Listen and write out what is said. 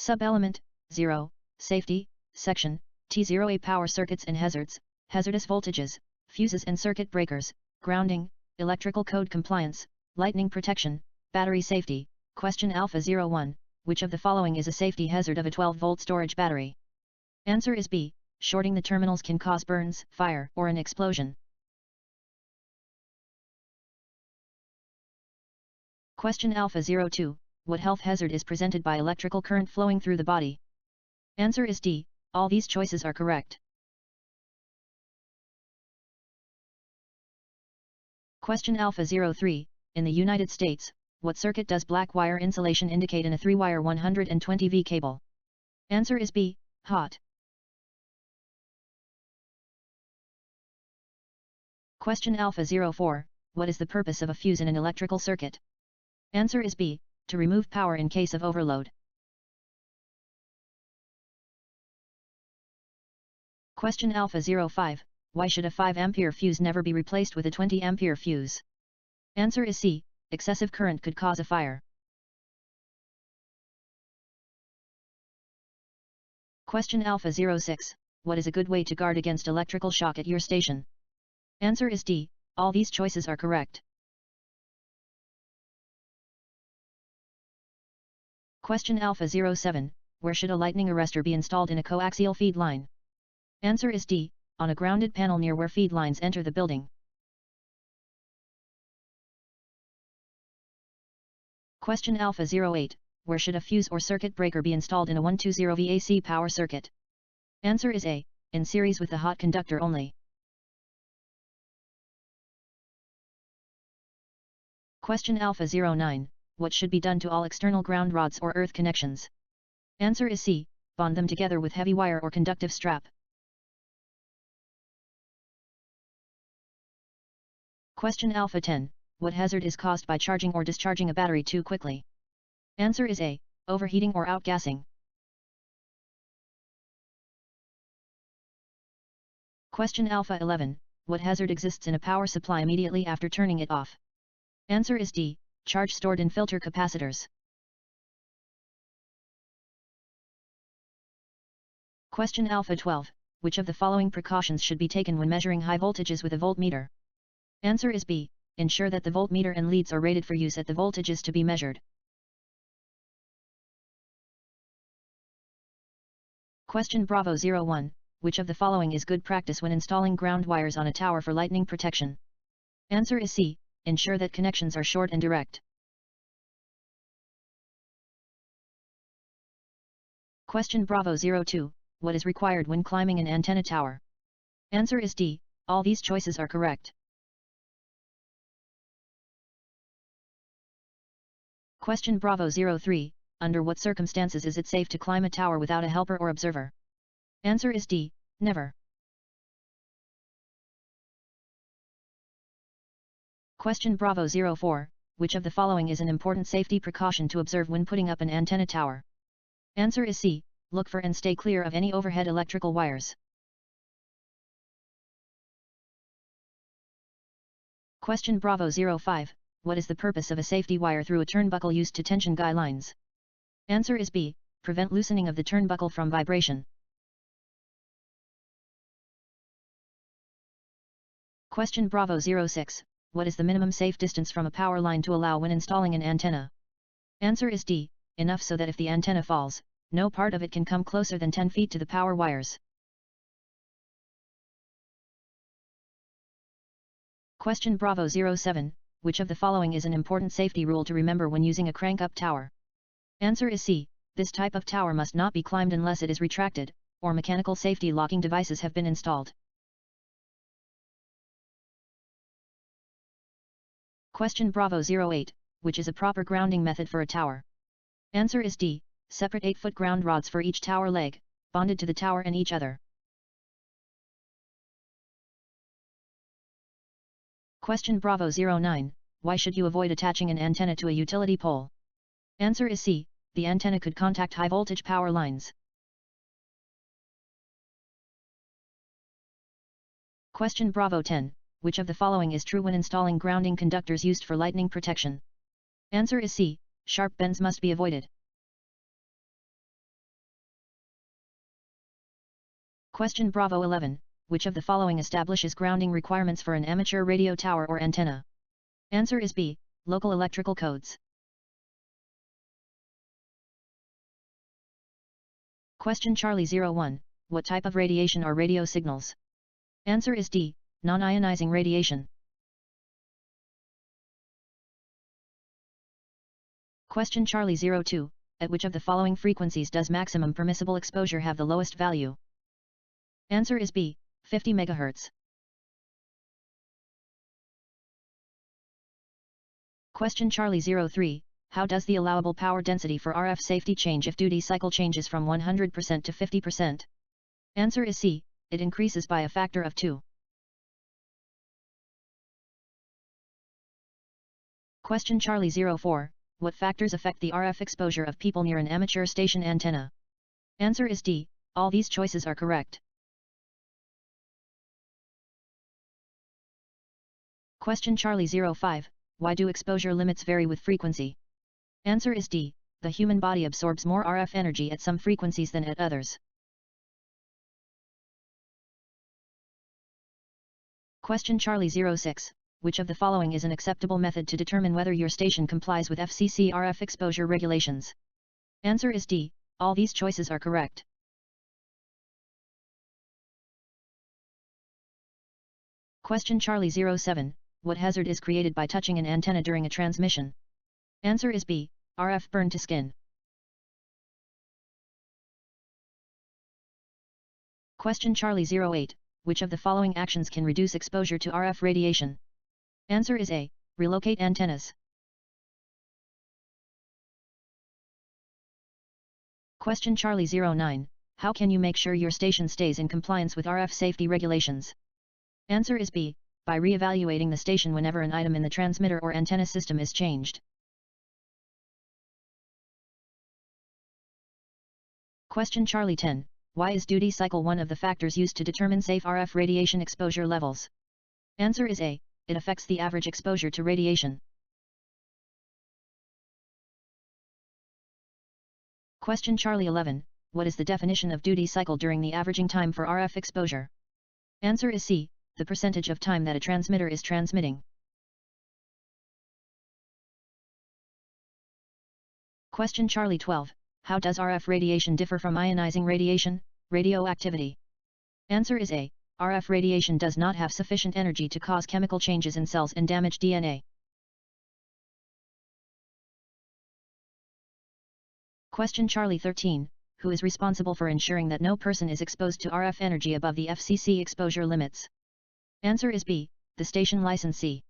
Sub-element, 0, Safety, Section, T0A Power Circuits and Hazards, Hazardous Voltages, Fuses and Circuit Breakers, Grounding, Electrical Code Compliance, Lightning Protection, Battery Safety. Question Alpha 01, which of the following is a safety hazard of a 12-volt storage battery? Answer is B. Shorting the terminals can cause burns, fire, or an explosion. Question Alpha 02, what health hazard is presented by electrical current flowing through the body? Answer is D. All these choices are correct. Question Alpha 03, in the United States, what circuit does black wire insulation indicate in a 3-wire 120V cable? Answer is B. Hot. Question Alpha 04, what is the purpose of a fuse in an electrical circuit? Answer is B. To remove power in case of overload. Question Alpha 05, why should a 5-ampere fuse never be replaced with a 20-ampere fuse? Answer is C. Excessive current could cause a fire. Question Alpha 06, what is a good way to guard against electrical shock at your station? Answer is D. All these choices are correct. Question Alpha 07, where should a lightning arrestor be installed in a coaxial feed line? Answer is D. On a grounded panel near where feed lines enter the building. Question Alpha 08, where should a fuse or circuit breaker be installed in a 120V AC power circuit? Answer is A. In series with the hot conductor only. Question Alpha 09, what should be done to all external ground rods or earth connections? Answer is C. Bond them together with heavy wire or conductive strap. Question Alpha 10, what hazard is caused by charging or discharging a battery too quickly? Answer is A. Overheating or outgassing. Question Alpha 11, what hazard exists in a power supply immediately after turning it off? Answer is D. Charge stored in filter capacitors. Question Alpha 12, which of the following precautions should be taken when measuring high voltages with a voltmeter? Answer is B. Ensure that the voltmeter and leads are rated for use at the voltages to be measured. Question Bravo 01, which of the following is good practice when installing ground wires on a tower for lightning protection? Answer is C. Ensure that connections are short and direct. Question Bravo 02, what is required when climbing an antenna tower? Answer is D. All these choices are correct. Question Bravo 03, under what circumstances is it safe to climb a tower without a helper or observer? Answer is D. Never. Question Bravo 04, which of the following is an important safety precaution to observe when putting up an antenna tower? Answer is C. Look for and stay clear of any overhead electrical wires. Question Bravo 05, what is the purpose of a safety wire through a turnbuckle used to tension guy lines? Answer is B. Prevent loosening of the turnbuckle from vibration. Question Bravo 06, what is the minimum safe distance from a power line to allow when installing an antenna? Answer is D. Enough so that if the antenna falls, no part of it can come closer than 10 feet to the power wires. Question Bravo 07, which of the following is an important safety rule to remember when using a crank-up tower? Answer is C. This type of tower must not be climbed unless it is retracted, or mechanical safety locking devices have been installed. Question Bravo 08, which is a proper grounding method for a tower? Answer is D. Separate 8-foot ground rods for each tower leg, bonded to the tower and each other. Question Bravo 09, why should you avoid attaching an antenna to a utility pole? Answer is C. The antenna could contact high voltage power lines. Question Bravo 10, which of the following is true when installing grounding conductors used for lightning protection? Answer is C. Sharp bends must be avoided. Question Bravo 11. Which of the following establishes grounding requirements for an amateur radio tower or antenna? Answer is B. Local electrical codes. Question Charlie 01. What type of radiation are radio signals? Answer is D. Non-ionizing radiation. Question Charlie 02. At which of the following frequencies does maximum permissible exposure have the lowest value? Answer is B. 50 MHz. Question Charlie 03. How does the allowable power density for RF safety change if duty cycle changes from 100% to 50%? Answer is C. It increases by a factor of 2. Question Charlie 04. What factors affect the RF exposure of people near an amateur station antenna? Answer is D. All these choices are correct. Question Charlie 05. Why do exposure limits vary with frequency? Answer is D. The human body absorbs more RF energy at some frequencies than at others. Question Charlie 06. Which of the following is an acceptable method to determine whether your station complies with FCC RF exposure regulations? Answer is D. All these choices are correct. Question Charlie 07. What hazard is created by touching an antenna during a transmission? Answer is B. RF burn to skin. Question Charlie 08. Which of the following actions can reduce exposure to RF radiation? Answer is A. Relocate antennas. Question Charlie 09. How can you make sure your station stays in compliance with RF safety regulations? Answer is B. By re-evaluating the station whenever an item in the transmitter or antenna system is changed. Question Charlie 10. Why is duty cycle one of the factors used to determine safe RF radiation exposure levels? Answer is A. It affects the average exposure to radiation. Question Charlie 11. What is the definition of duty cycle during the averaging time for RF exposure? Answer is C. The percentage of time that a transmitter is transmitting. Question Charlie 12. How does RF radiation differ from ionizing radiation, radioactivity? Answer is A. RF radiation does not have sufficient energy to cause chemical changes in cells and damage DNA. Question Charlie 13. Who is responsible for ensuring that no person is exposed to RF energy above the FCC exposure limits? Answer is B. The station licensee.